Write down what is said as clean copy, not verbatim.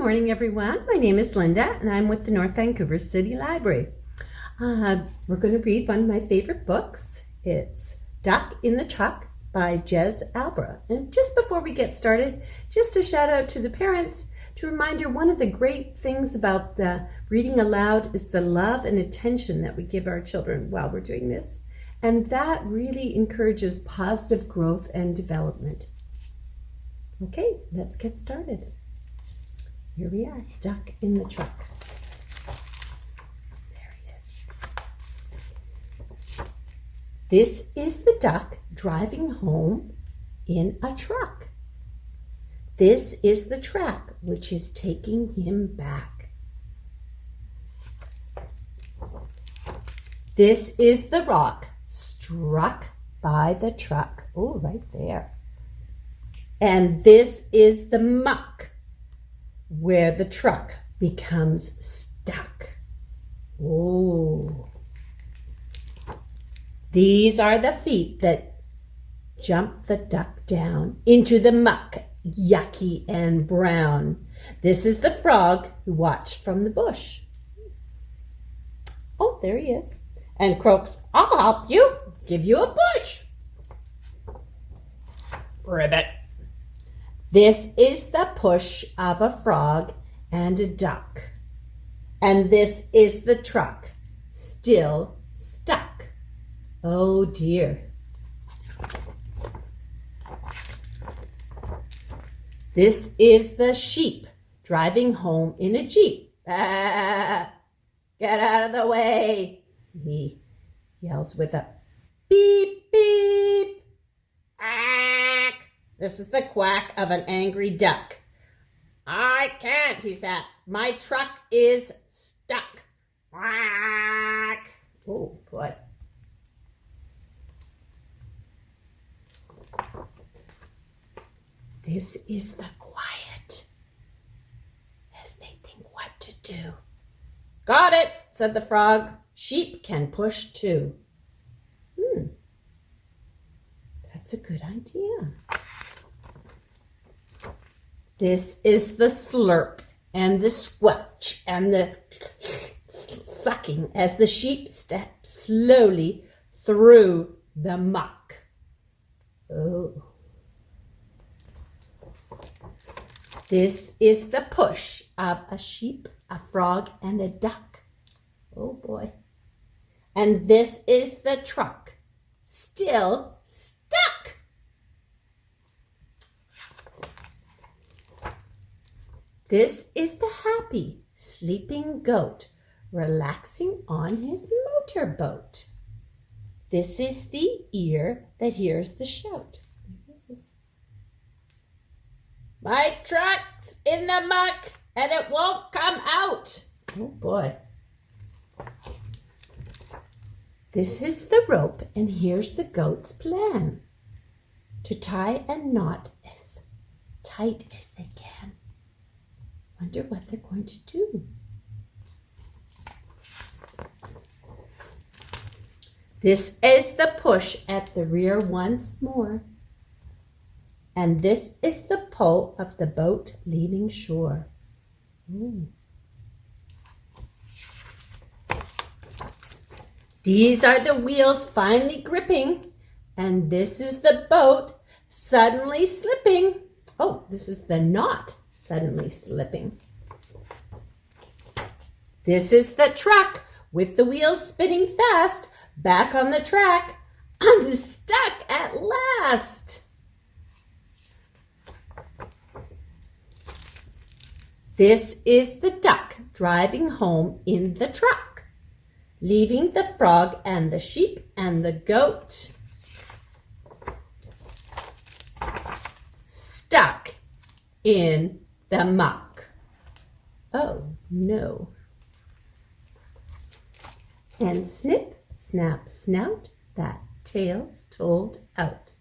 morning, everyone. My name is Linda, and I'm with the North Vancouver City Library. We're going to read one of my favorite books. It's Duck in the Truck by Jez Alborough. And just before we get started, just a shout out to the parents to remind you one of the great things about the reading aloud is the love and attention that we give our children while we're doing this. And that really encourages positive growth and development. Okay, let's get started. Here we are, Duck in the Truck. There he is. This is the duck driving home in a truck. This is the track which is taking him back. This is the rock struck by the truck. Oh, right there. And this is the muck where the truck becomes stuck. Oh. These are the feet that jump the duck down into the muck, yucky and brown. This is the frog who watched from the bush. Oh, there he is. And croaks, I'll help you, give you a push. Ribbit. This is the push of a frog and a duck. And this is the truck, still stuck. Oh dear. This is the sheep driving home in a jeep. Ah, get out of the way, he yells with a beep, beep. This is the quack of an angry duck. I can't, he said. My truck is stuck. Quack. Oh, boy. This is the quiet as they think what to do. Got it, said the frog. Sheep can push too. That's a good idea. This is the slurp and the squelch and the sucking as the sheep step slowly through the muck. Oh. This is the push of a sheep, a frog, and a duck. Oh boy. And this is the truck, still stuck. This is the happy, sleeping goat, relaxing on his motorboat. This is the ear that hears the shout. My truck's in the muck and it won't come out. Oh boy. This is the rope and here's the goat's plan. To tie a knot as tight as they can. Wonder what they're going to do. This is the push at the rear once more. And this is the pull of the boat leaving shore. Ooh. These are the wheels finally gripping. And this is the boat suddenly slipping. Oh, this is the knot suddenly slipping. This is the truck with the wheels spinning fast, back on the track, unstuck at last. This is the duck driving home in the truck, leaving the frog and the sheep and the goat stuck in the muck. Oh, no. And snip, snap, snout, that tail's told out.